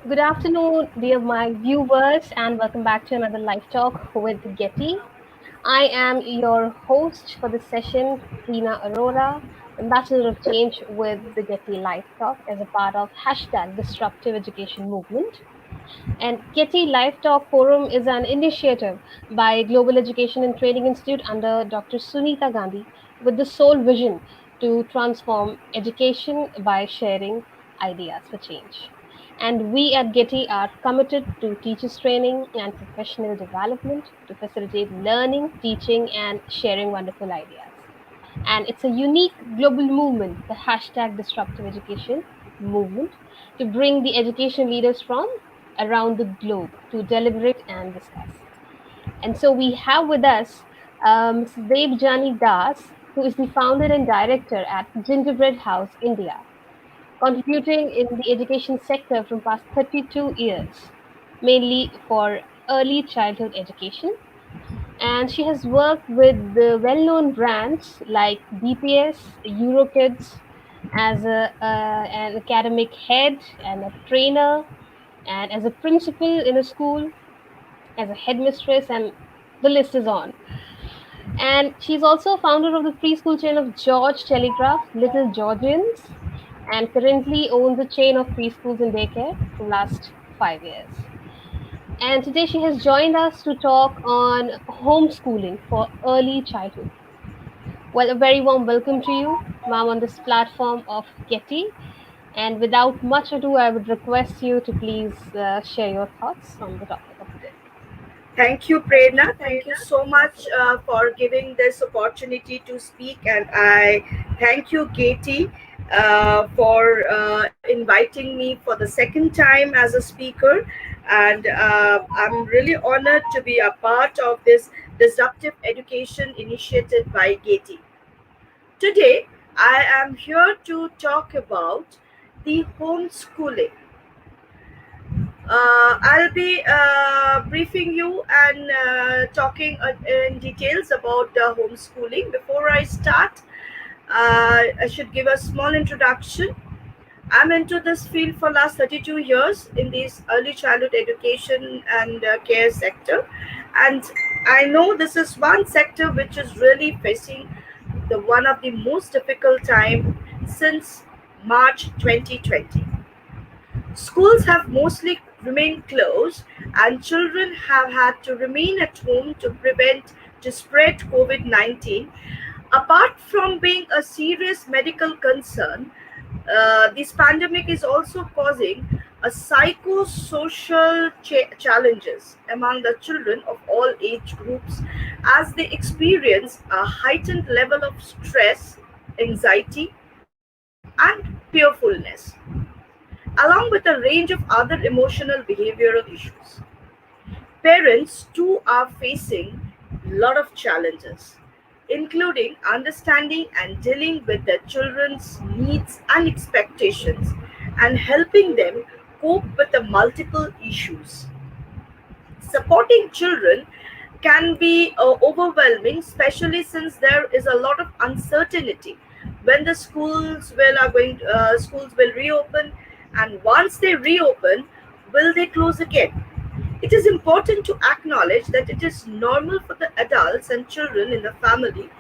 Good afternoon, dear my viewers, and welcome back to another live talk with Getty. I am your host for this session, Tina Arora, Ambassador of Change with the Getty Live Talk as a part of hashtag Disruptive Education Movement. And Getty Live Talk Forum is an initiative by Global Education and Training Institute under Dr. Sunita Gandhi with the sole vision to transform education by sharing ideas for change. And we at Getty are committed to teachers' training and professional development to facilitate learning, teaching, and sharing wonderful ideas. And it's a unique global movement, the hashtag Disruptive Education movement, to bring the education leaders from around the globe to deliberate and discuss. And so we have with us Mrs. Debjani Das, who is the founder and director at Gingerbread House, India, contributing in the education sector from past 32 years, mainly for early childhood education. And she has worked with the well-known brands like BPS, Eurokids, as an academic head and a trainer, and as a principal in a school, as a headmistress, and the list is on. And she's also founder of the preschool chain of George Telegraph, Little Georgians, and currently owns a chain of preschools and daycare from last 5 years. And today she has joined us to talk on homeschooling for early childhood. Well, a very warm welcome to you, ma'am, on this platform of Getty. And without much ado, I would request you to please share your thoughts on the topic of today. Thank you, Prerna. Thank you so much for giving this opportunity to speak, and I thank you, Katie, for inviting me for the second time as a speaker. And I'm really honored to be a part of this disruptive education initiative by Katie. Today, I am here to talk about the homeschooling. I'll be briefing you and talking in details about the homeschooling. Before I start, I should give a small introduction. I'm into this field for last 32 years in this early childhood education and care sector, and I know this is one sector which is really facing the one of the most difficult time since March 2020. Schools have mostly remained closed, and children have had to remain at home to prevent to spread COVID-19. Apart from being a serious medical concern, this pandemic is also causing a psychosocial challenges among the children of all age groups as they experience a heightened level of stress, anxiety, and fearfulness, along with a range of other emotional behavioral issues. Parents too are facing a lot of challenges, including understanding and dealing with their children's needs and expectations and helping them cope with the multiple issues. Supporting children can be overwhelming, especially since there is a lot of uncertainty when the schools will reopen, and once they reopen, will they close again? It is important to acknowledge that it is normal for the adults and children in the family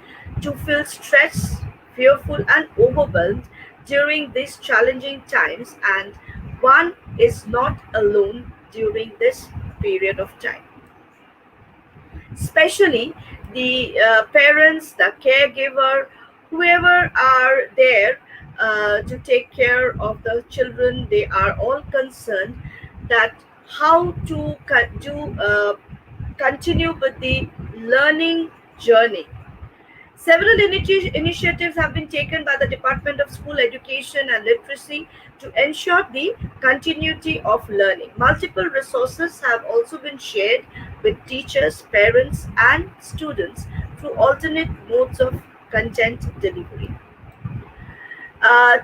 to feel stressed, fearful, and overwhelmed during these challenging times, and one is not alone during this period of time. Especially the parents, the caregiver, whoever are there to take care of the children, they are all concerned that how to continue with the learning journey. Several initiatives have been taken by the Department of School Education and Literacy to ensure the continuity of learning. Multiple resources have also been shared with teachers, parents, and students through alternate modes of content delivery.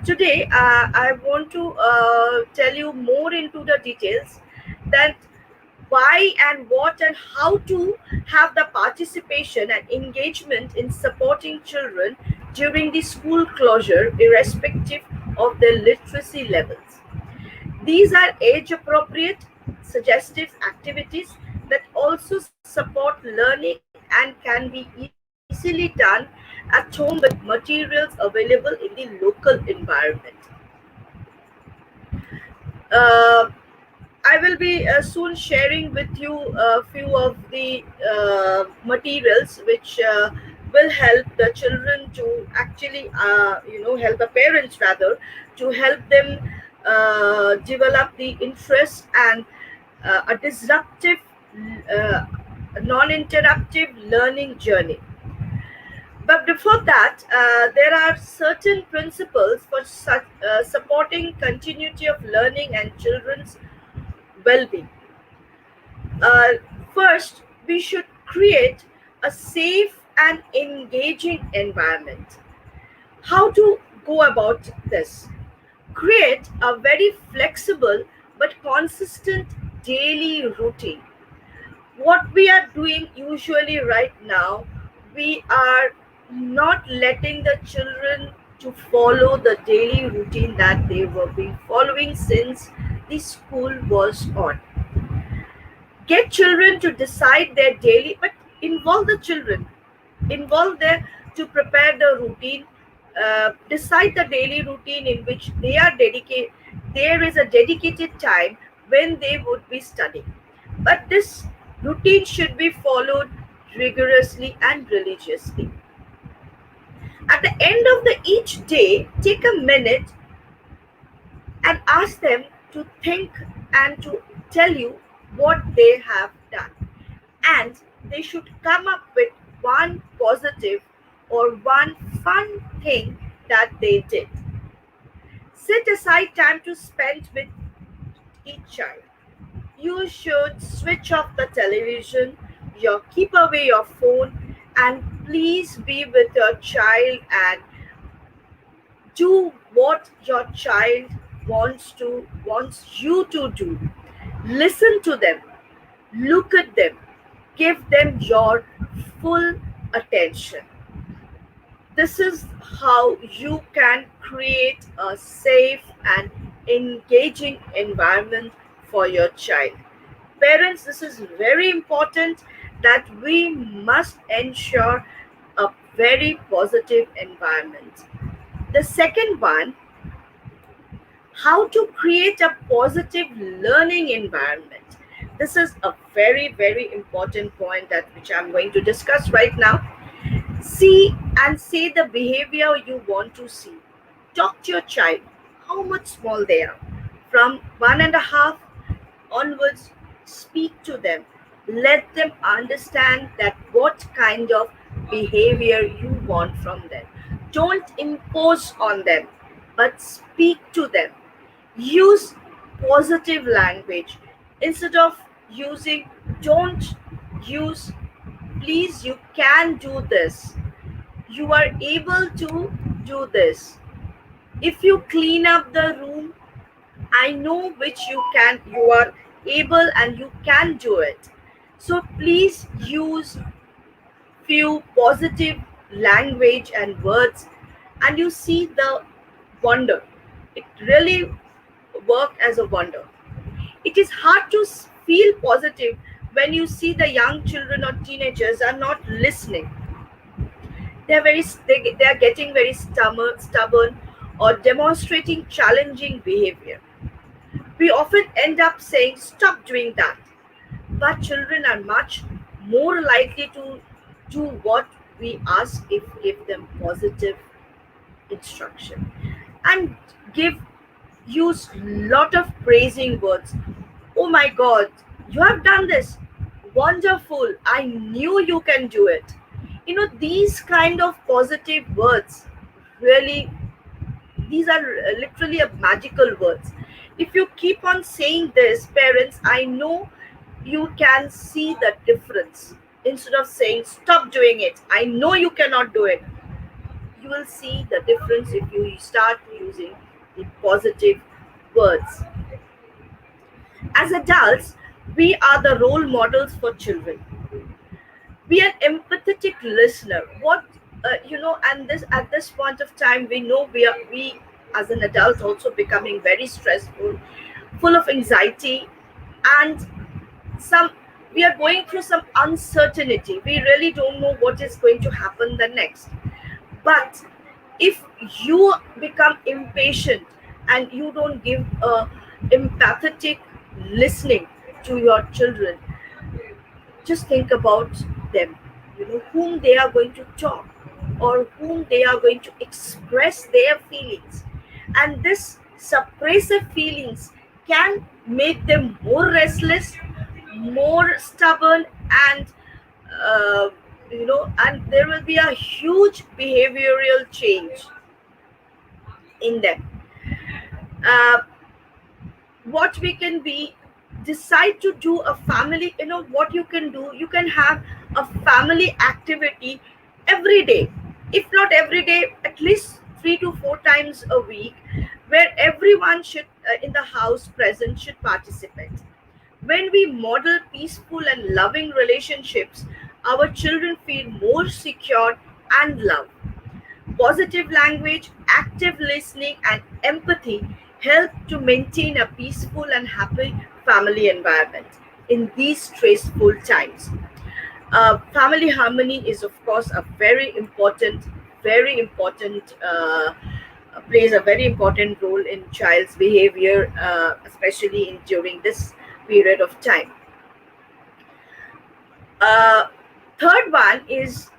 Today, I want to tell you more into the details that why and what and how to have the participation and engagement in supporting children during the school closure, irrespective of their literacy levels. These are age appropriate, suggestive activities that also support learning and can be easily done at home with materials available in the local environment. Uh, I will be soon sharing with you a few of the materials which will help the children to actually, help the parents rather, to help them develop the interest and a disruptive, uh, non-interruptive learning journey. But before that, there are certain principles for supporting continuity of learning and children's well-being. Uh, First, we should create a safe and engaging environment. How to go about this? Create a very flexible but consistent daily routine. What we are doing usually right now, we are not letting the children to follow the daily routine that they were been following since the school was on. Get children to decide their daily, but involve the children, involve them to prepare the routine, decide the daily routine in which they are dedicated. There is a dedicated time when they would be studying, but this routine should be followed rigorously and religiously. At the end of the each day, take a minute and ask them to think and to tell you what they have done, and they should come up with one positive or one fun thing that they did. Set aside time to spend with each child. You should switch off the television, keep away your phone, and please be with your child and do what your child wants you to do. Listen to them, look at them, give them your full attention. This is how you can create a safe and engaging environment for your child. Parents, this is very important that we must ensure a very positive environment. The second one, how to create a positive learning environment. This is a very, very important point that which I'm going to discuss right now. See and say the behavior you want to see. Talk to your child, how much small they are. From 1.5 onwards, speak to them. Let them understand that what kind of behavior you want from them. Don't impose on them, but speak to them. Use positive language. Instead of using don't, use please, you can do this. You are able to do this. If you clean up the room, I know which you are able and you can do it. So please use few positive language and words, and you see the wonder. It really work as a wonder. It is hard to feel positive when you see the young children or teenagers are not listening. They are getting very stubborn or demonstrating challenging behavior. We often end up saying, stop doing that. But children are much more likely to do what we ask if give them positive instruction. And give use lot of praising words. Oh my God, you have done this. Wonderful. I knew you can do it. These kind of positive words really, these are literally a magical words. If you keep on saying this, parents, I know you can see the difference. Instead of saying, stop doing it, I know you cannot do it, you will see the difference if you start using the positive words. As adults, we are the role models for children. Be an empathetic listener. And this at this point of time, we know we as an adult also becoming very stressful. full of anxiety, and some we are going through some uncertainty. We really don't know what is going to happen the next. But if you become impatient and you don't give a empathetic listening to your children, just think about them, whom they are going to talk or whom they are going to express their feelings. And this suppressive feelings can make them more restless, more stubborn, and uh, and there will be a huge behavioral change in them. uh, what we can be decide to do a family, what you can do, you can have a family activity every day. If not every day, at least 3 to 4 times a week, where everyone should in the house present should participate. When we model peaceful and loving relationships, our children feel more secure and loved. Positive language, active listening, and empathy help to maintain a peaceful and happy family environment in these stressful times. Family harmony is, of course, a very important, plays a very important role in child's behavior, especially during this period of time. Uh, Third one is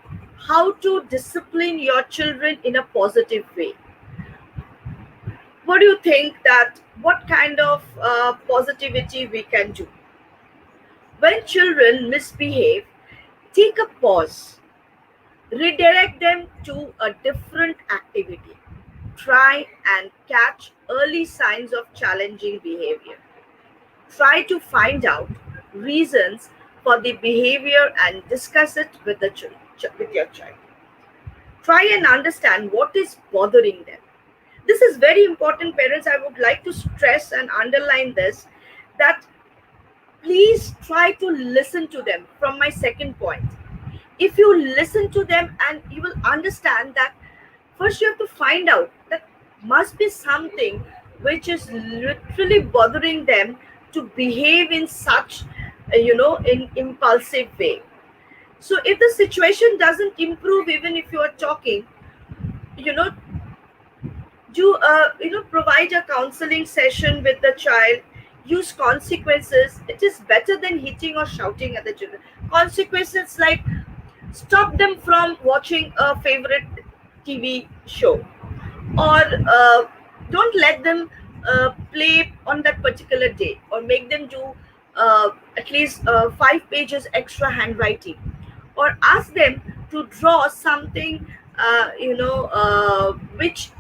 how to discipline your children in a positive way. What do you think that what kind of positivity we can do when children misbehave? Take a pause, redirect them to a different activity, try and catch early signs of challenging behavior, try to find out reasons for the behavior and discuss it with with your child. Try and understand what is bothering them. This is very important, parents. I would like to stress and underline this, that please try to listen to them. From my second point, if you listen to them, and you will understand that first you have to find out that must be something which is literally bothering them to behave in such in impulsive way. So if the situation doesn't improve, even if you are talking, you know do provide a counseling session with the child. Use consequences. It is better than hitting or shouting at the children. Consequences like stop them from watching a favorite TV show, or don't let them play on that particular day, or make them do at least 5 pages extra handwriting, or ask them to draw something which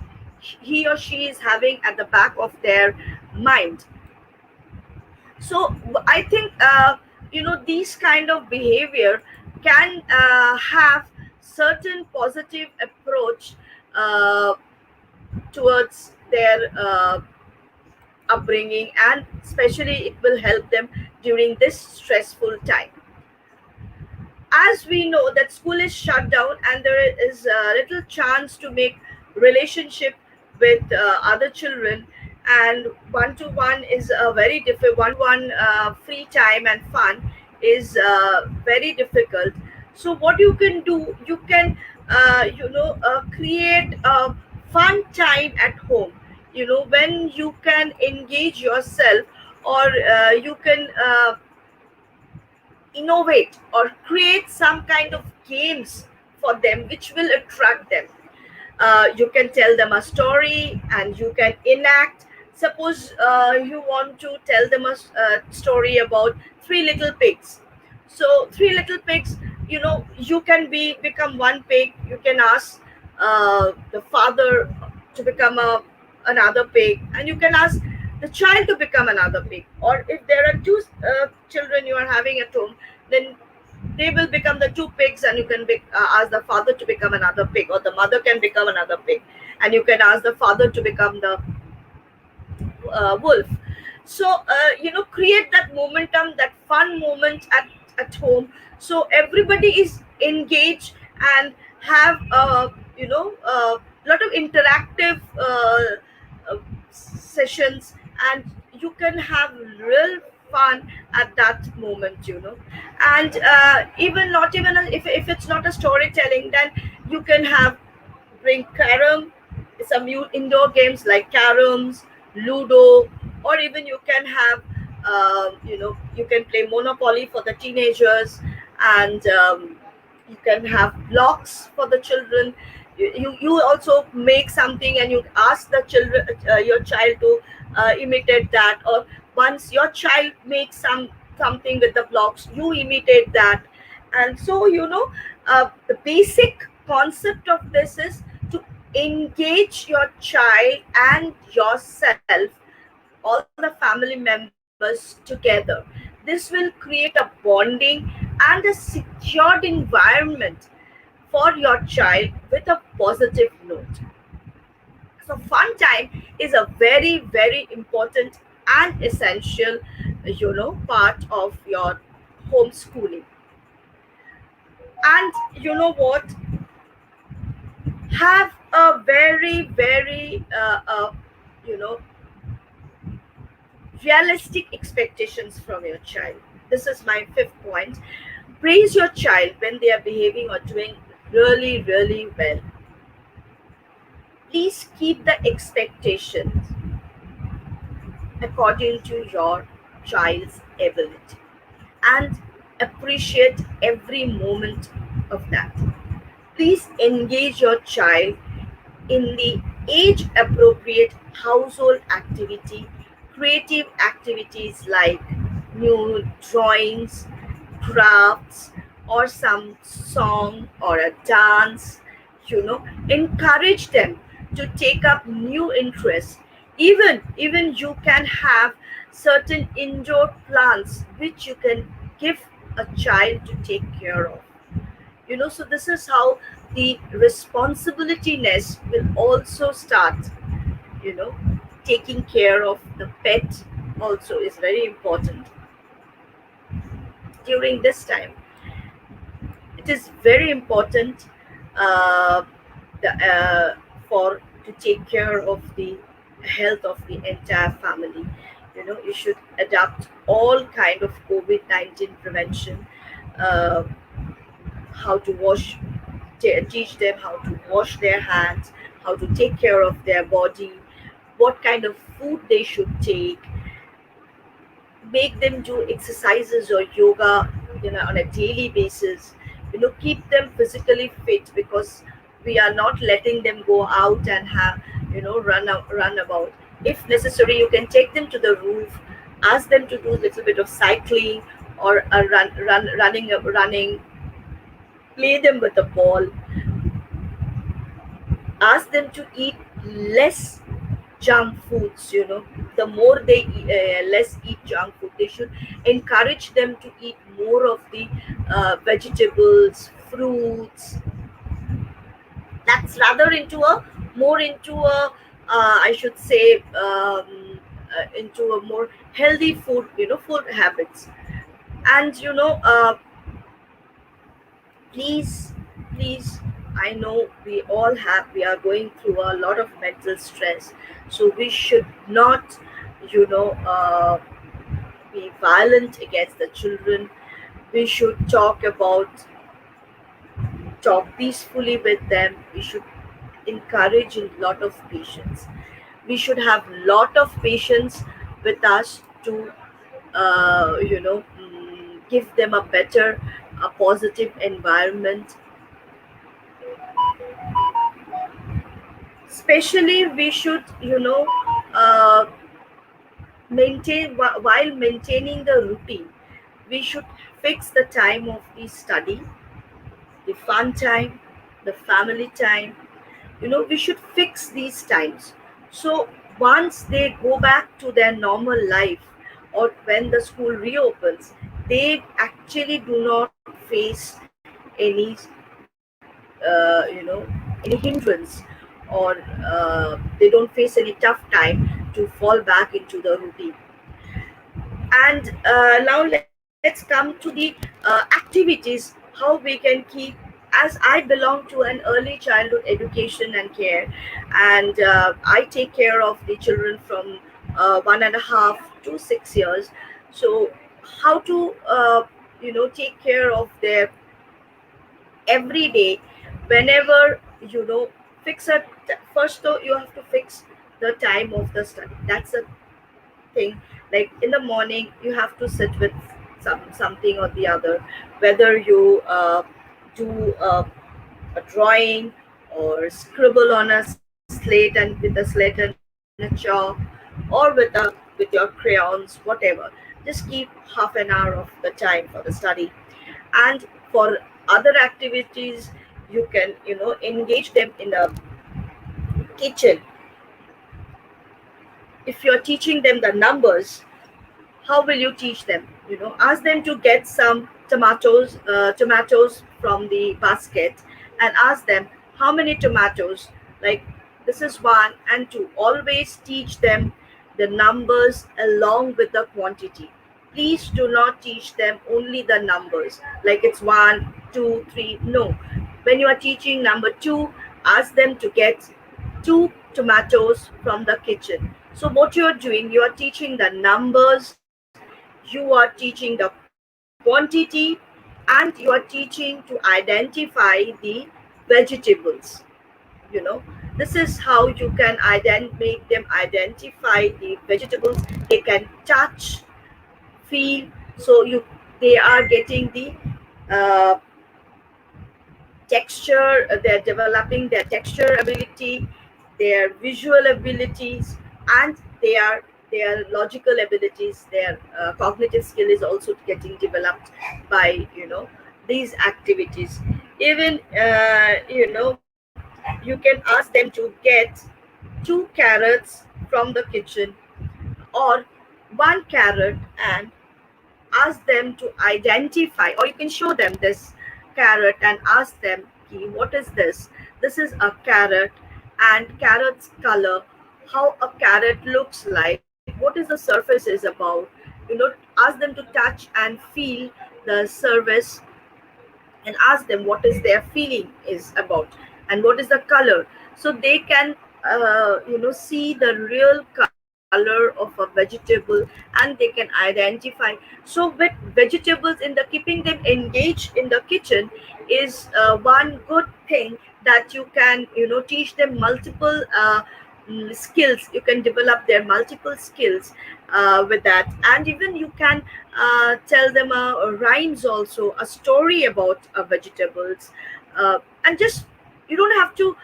he or she is having at the back of their mind. So I think these kind of behavior can have certain positive approach uh, towards their upbringing, and especially it will help them during this stressful time. As we know that school is shut down and there is little chance to make relationship with other children, and one to one is a very difficult, one free time and fun is very difficult. So what you can do, you can create a fun time at home, when you can engage yourself, or you can innovate or create some kind of games for them which will attract them. You can tell them a story and you can enact. Suppose you want to tell them a story about three little pigs. So three little pigs, you can become one pig. You can ask the father to become another pig, and you can ask the child to become another pig. Or if there are two children you are having at home, then they will become the two pigs, and you can ask the father to become another pig, or the mother can become another pig, and you can ask the father to become the wolf. So create that momentum, that fun moment at home, so everybody is engaged and have a lot of interactive sessions, and you can have real fun at that moment, and even not even if it's not a storytelling, then you can have bring carom, some indoor games like caroms, ludo, or even you can have you can play monopoly for the teenagers, and you can have blocks for the children. You also make something and you ask the children, your child to imitate that, or once your child makes something with the blocks, you imitate that. And so the basic concept of this is to engage your child and yourself, all the family members together. This will create a bonding and a secured environment for your child with a positive note. So fun time is a very, very important and essential, part of your homeschooling. And you know what, have a very, very you know realistic expectations from your child. This is my fifth point. Praise your child when they are behaving or doing really, really well. Please keep the expectations according to your child's ability and appreciate every moment of that. Please engage your child in the age appropriate household activity, creative activities like new drawings, crafts, or some song or a dance. Encourage them to take up new interests. Even you can have certain indoor plants which you can give a child to take care of. So this is how the responsibilityness will also start. you know Taking care of the pet also is very important during this time. It is very important, uh, the, for to take care of the health of the entire family. You should adapt all kind of COVID-19 prevention, uh, how to teach them how to wash their hands, how to take care of their body, what kind of food they should take, make them do exercises or yoga, on a daily basis. Keep them physically fit, because we are not letting them go out and have, run about. If necessary, you can take them to the roof, ask them to do a little bit of cycling or a running, play them with the ball, ask them to eat less junk foods. The more they less eat junk food, they should encourage them to eat more of the vegetables, fruits. That's rather into a more into a I should say, into a more healthy food habits. And please, please, I know we are going through a lot of mental stress, so we should not, you know be violent against the children. We should talk peacefully with them. We should encourage a lot of patience. We should have lot of patience with us to give them a better, a positive environment. Especially we should, uh, while maintaining the routine, we should fix the time of the study, the fun time, the family time. We should fix these times. So once they go back to their normal life, or when the school reopens, they actually do not face any any hindrance, or they don't face any tough time to fall back into the routine. And now let's come to the activities, how we can keep. As I belong to an early childhood education and care, and I take care of the children from 1.5 to 6 years. So how to take care of their every day, whenever fix a first though you have to fix the time of the study. That's a thing. Like in the morning you have to sit with something or the other, whether you do a drawing or scribble on a slate and with a slate and a chalk, or with your crayons, whatever. Just keep half an hour of the time for the study. And for other activities, you can engage them in the kitchen. If you're teaching them the numbers, how will you teach them? Ask them to get some tomatoes from the basket, and ask them how many tomatoes. Like, this is one and two. Always teach them the numbers along with the quantity. Please do not teach them only the numbers, like it's one, two, three. No. When you are teaching number two, ask them to get two tomatoes from the kitchen. So what you are doing, you are teaching the numbers, you are teaching the quantity, and you are teaching to identify the vegetables. you know this is how you can make them identify the vegetables. They can touch, feel. So they are getting the uh, texture. They're developing their texture ability, their visual abilities, and their logical abilities. Their cognitive skill is also getting developed by these activities. Even you can ask them to get two carrots from the kitchen, or one carrot, and ask them to identify, or you can show them this carrot and ask them, "Ki, what is this? This is a carrot, and carrot's color, how a carrot looks like, what is the surface is about." Ask them to touch and feel the surface, and ask them what is their feeling is about, and what is the color, so they can see the real color of a vegetable, and they can identify. So with vegetables, in the keeping them engaged in the kitchen is one good thing, that you can teach them multiple skills. You can develop their multiple skills with that. And even you can tell them rhymes, also a story about vegetables. And just, you don't have to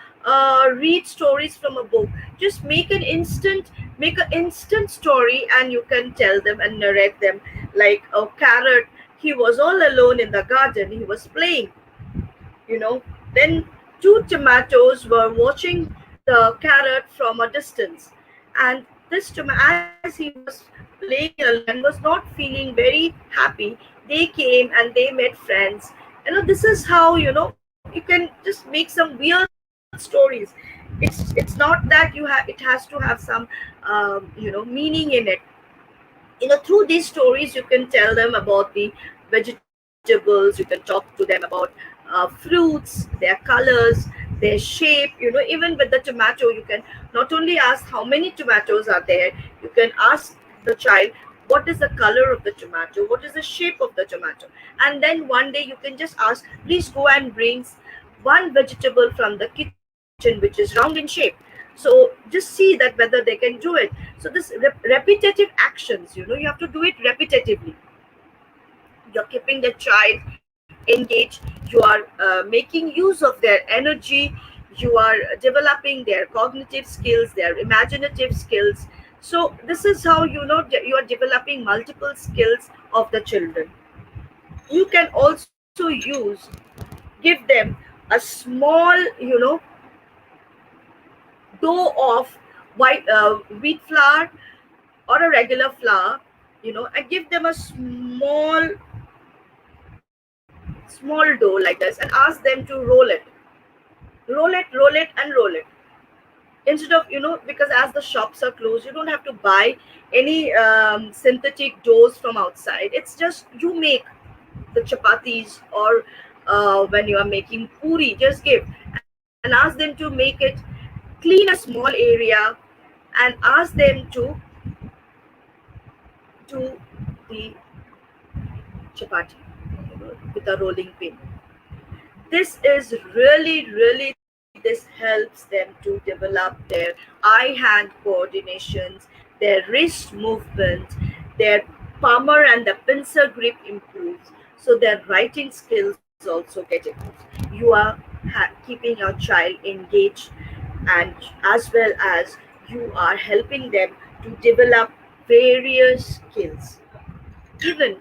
read stories from a book. Just make an instant story, and you can tell them and narrate them. Like a carrot, he was all alone in the garden, he was playing. Then two tomatoes were watching the carrot from a distance, and as he was playing alone and was not feeling very happy, they came and they met friends. This is how you can just make some weird stories. It's not that it has to have some meaning in it. Through these stories you can tell them about the vegetables. You can talk to them about fruits, their colors, their shape. Even with the tomato, you can not only ask how many tomatoes are there, you can ask the child, what is the color of the tomato, what is the shape of the tomato. And then one day you can just ask, please go and bring one vegetable from the kitchen which is round in shape. So just see that whether they can do it. So this repetitive actions, you have to do it repetitively. You're keeping the child engaged. You are making use of their energy. You are developing their cognitive skills, their imaginative skills. So this is how you are developing multiple skills of the children. You can also give them a small dough of wheat flour, or a regular flour, and give them a small dough like this, and ask them to roll it, and roll it. Instead of, because as the shops are closed, you don't have to buy any synthetic doughs from outside. It's just you make the chapatis, or when you are making puri, just give and ask them to make it, clean a small area, and ask them to to the chapati, with a rolling pin. This is really this helps them to develop their eye hand coordinations, their wrist movement, their palmar and the pincer grip improves, so their writing skills also get improved. You are keeping your child engaged, and as well as you are helping them to develop various skills. Even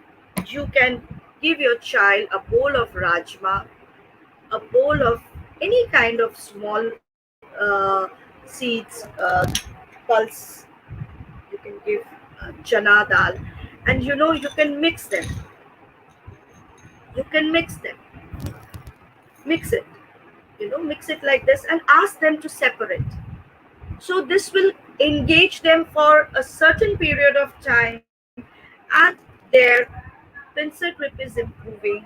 you can give your child a bowl of rajma, a bowl of any kind of small seeds, pulse. You can give chana dal, and you can mix them. You can mix it. Mix it like this, and ask them to separate. So this will engage them for a certain period of time, and their pencil grip is improving,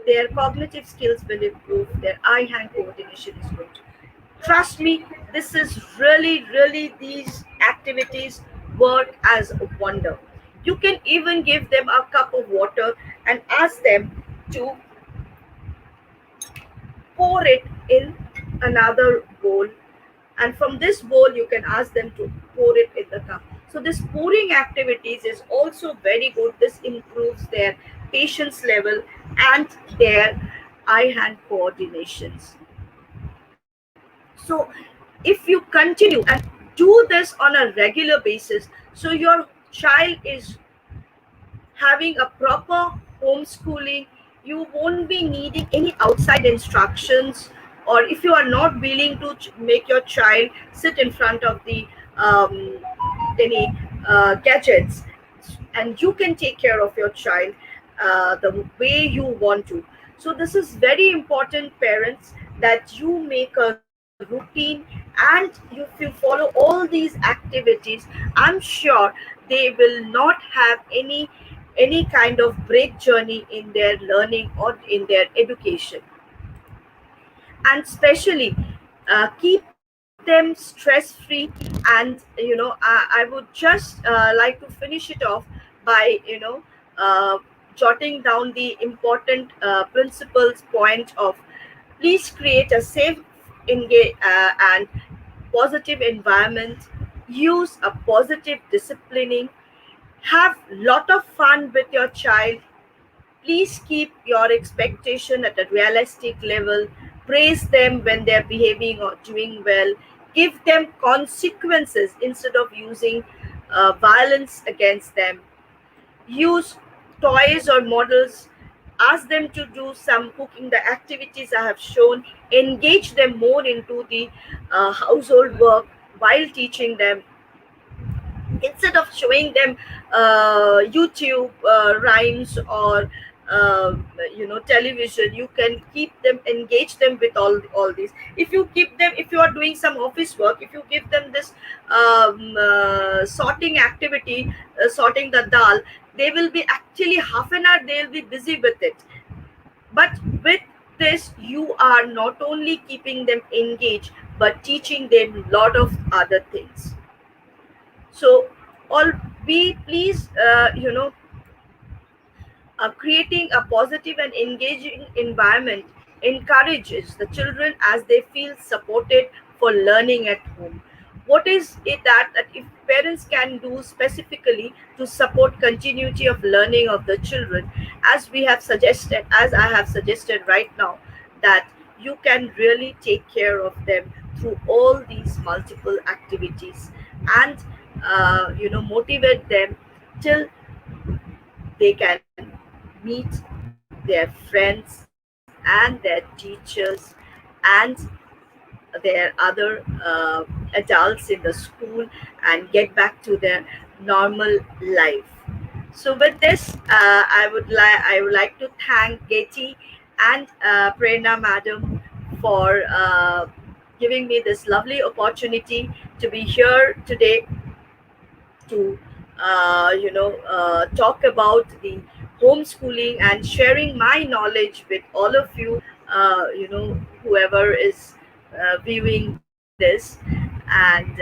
their cognitive skills will improve, their eye hand coordination is good. Trust me, this is really, these activities work as a wonder. You can even give them a cup of water and ask them to pour it in another bowl, and from this bowl you can ask them to pour it in the cup. So this pouring activities is also very good. This improves their patience level and their eye hand coordinations. So if you continue and do this on a regular basis, so your child is having a proper homeschooling. You won't be needing any outside instructions, or if you are not willing to make your child sit in front of the any gadgets, and you can take care of your child the way you want to. So this is very important, parents, that you make a routine, and if you follow all these activities, I'm sure they will not have any kind of break journey in their learning or in their education. And especially keep them stress free. And I would just like to finish it off by uh, jotting down the important principles point of: please create a safe, and positive environment, use a positive disciplining, have lot of fun with your child. Please keep your expectation at a realistic level. Praise them when they're behaving or doing well. Give them consequences instead of using violence against them. Use toys or models. Ask them to do some cooking, the activities I have shown. Engage them more into the household work while teaching them, instead of showing them YouTube rhymes or uh, television. You can keep them, engage them with all these. If you keep them, if you are doing some office work, if you give them this sorting activity, sorting the dal, they will be actually half an hour they will be busy with it. But with this, you are not only keeping them engaged but teaching them lot of other things. So all be please creating a positive and engaging environment encourages the children as they feel supported for learning at home. What is it that if parents can do specifically to support continuity of learning of the children, as we have suggested, as I have suggested right now, that you can really take care of them through all these multiple activities, and motivate them till they can meet their friends and their teachers and their other adults in the school, and get back to their normal life. So with this, I would like to thank Geti and Prerna madam for giving me this lovely opportunity to be here today to talk about the homeschooling and sharing my knowledge with all of you, whoever is viewing this. And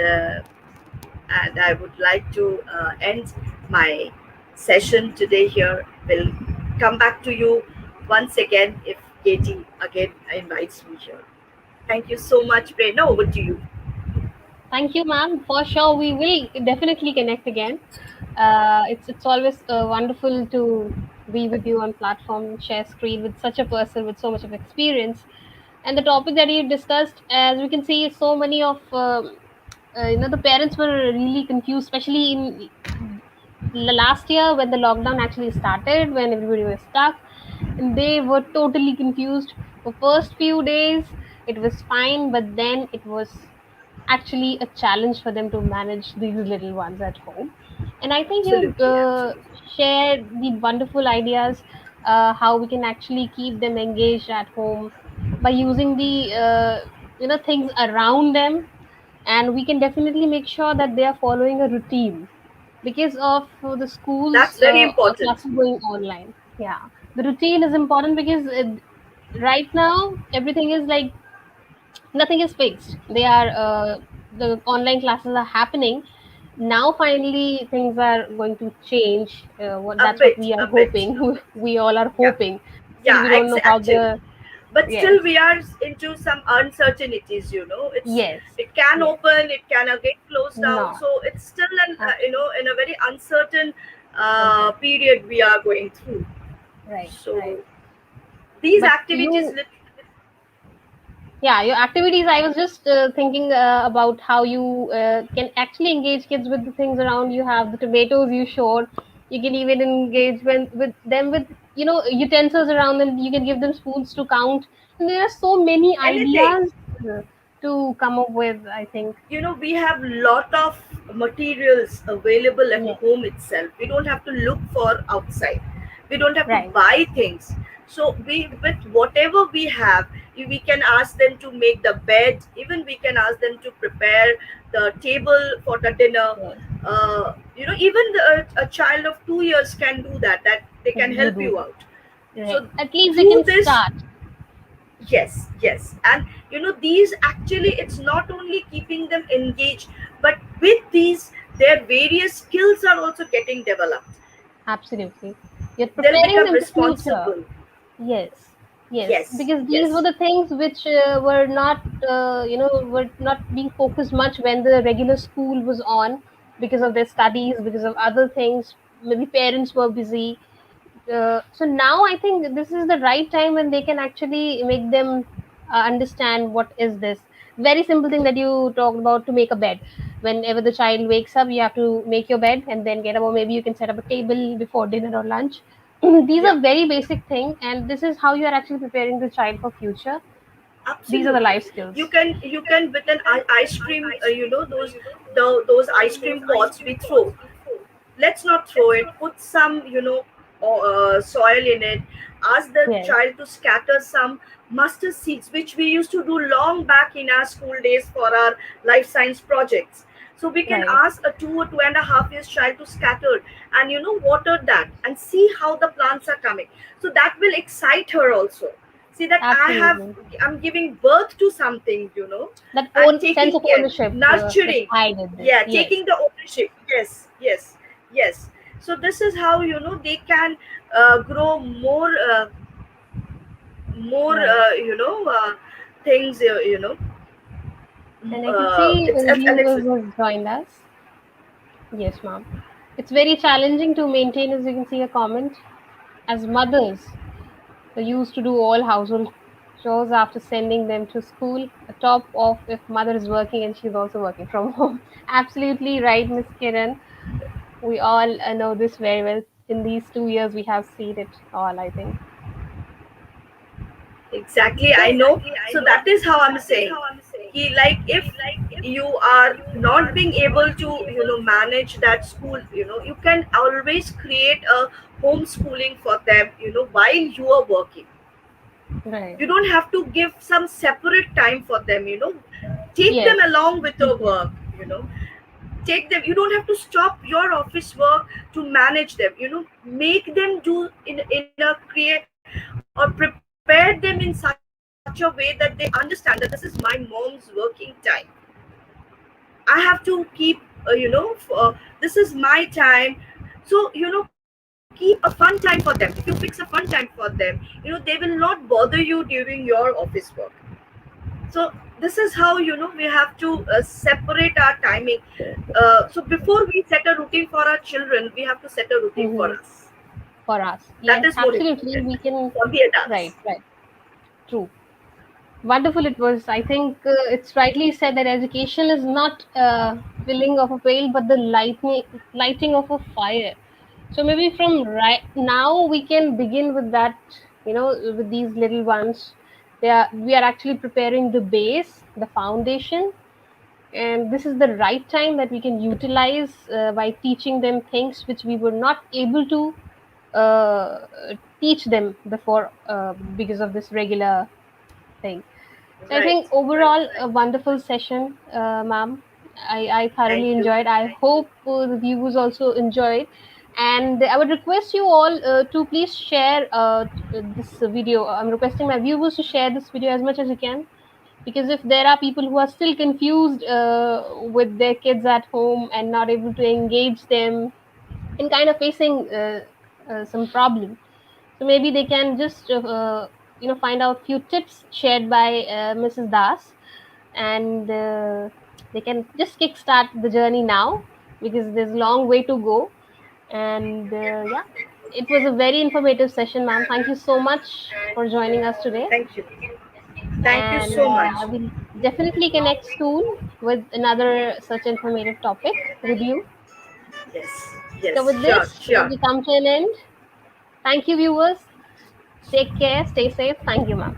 I would like to end my session today here. Will come back to you once again if Katie again invites me here. Thank you so much, Prerna. Over to you. Thank you, ma'am. For sure, we will definitely connect again. It's always wonderful to be with you on platform, share screen with such a person with so much of experience. And the topic that you discussed, as we can see, so many of the parents were really confused, especially in last year when the lockdown actually started, when everybody was stuck, and they were totally confused. For first few days, it was fine, but then it was actually a challenge for them to manage these little ones at home. And I think you Absolutely, absolutely. shared the wonderful ideas how we can actually keep them engaged at home by using the things around them, and we can definitely make sure that they are following a routine because of the schools That's very important. classes going online. Yeah, the routine is important because right now everything is like nothing is fixed. They are the online classes are happening now. Finally things are going to change. That's what we are A bit. hoping. We all are Yeah, hoping. Still yeah, we don't know how actually. the But yes, still, we are into some uncertainties. yes, It can yes, open, it can again close down. not So it's still an absolutely in a very uncertain uncertain. period we are going through. Right, right. So these But activities, you, yeah, your activities, I was just thinking about how you can actually engage kids with the things around. You have the tomatoes you showed. You can even engage with them with utensils around them. You can give them spoons to count, and there are so many anything. ideas uh, to come up with, I think. We have lot of materials available at Yes, home itself. We don't have to look for outside. We don't have to right, buy things. So we with whatever we have, we can ask them to make the bed. Even we can ask them to prepare the table for the dinner. yes, Even a child of 2 years can do that. That they yes, can do help do you that. out. Right, So at least they through can this, start. yes, yes. And these actually, it's not only keeping them engaged, but with these, their various skills are also getting developed. Absolutely, you're They'll preparing become them for future. responsible. Yes, yes, Yes, because these were yes. the things which were not being focused much when the regular school was on, because of their studies, because of other things. Maybe parents were busy. So now I think this is the right time when they can actually make them understand what is this. Very simple thing that you talked about, to make a bed. Whenever the child wakes up, you have to make your bed and then get up, or maybe you can set up a table before dinner or lunch. These Yeah, are very basic thing, and this is how you are actually preparing the child for future. These are the absolutely. life skills. You can with an ice cream, those ice cream pots we throw. Let's not throw it. Put some soil in it. Ask the Yes, child to scatter some mustard seeds, which we used to do long back in our school days for our life science projects. So we can right, ask a 2 or 2.5 years child to scatter and water that and see how the plants are coming. So that will excite her also. See that absolutely. I'm giving birth to something, That and own sense taking of care, ownership is nurturing. high with this. Yeah, Yes, taking the ownership. Yes, yes, yes. So this is how they can grow more right. things. And I can see It's the and it's viewers has joined us. Yes, ma'am. It's very challenging to maintain, as you can see a comment. As mothers, they used to do all household chores after sending them to school. A top of if mother is working and she's also working from home. Absolutely right, Miss Kiran. We all know this very well. In these 2 years, we have seen it all, I think. exactly, I So, know. So that is how I'm saying. Like if you are not being able to manage that school, you can always create a homeschooling for them while you are working. right. You don't have to give some separate time for them. Take them Yes. along with your Keep work. them. Take them. You don't have to stop your office work to manage them. Make them do in a create or prepare them in such a way that they understand that this is my mom's working time. I have to keep this is my time. So keep a fun time for them. If you fix a fun time for them, they will not bother you during your office work. So this is how we have to separate our timing. So before we set a routine for our children, we have to set a routine for Mm-hmm. us. For us, That yes, is more absolutely. important We can. for the Right, adults. right. True. Wonderful it was. I think it's rightly said that education is not filling of a pail, but the lighting of a fire. So maybe from right now we can begin with that. With these little ones, we are actually preparing the base, the foundation, and this is the right time that we can utilize by teaching them things which we were not able to uh, teach them before because of this regular thing. So I Right, think right. overall a wonderful session, ma'am. I thoroughly Thank you. enjoyed. I hope the viewers also enjoyed. And I would request you all to please share this video. I'm requesting my viewers to share this video as much as you can, because if there are people who are still confused with their kids at home and not able to engage them and kind of facing some problem, so maybe they can just find out few tips shared by Mrs. Das, and they can just kickstart the journey now, because there's a long way to go. And yeah, it was a very informative session, ma'am. Thank you so much for joining us today, Thank you. Thank you and so much. we'll definitely connect soon with another such informative topic with you. Yes, So yes, with sure, this, sure. we come to an end. Thank you, viewers. Take care, stay safe. Thank you, ma'am.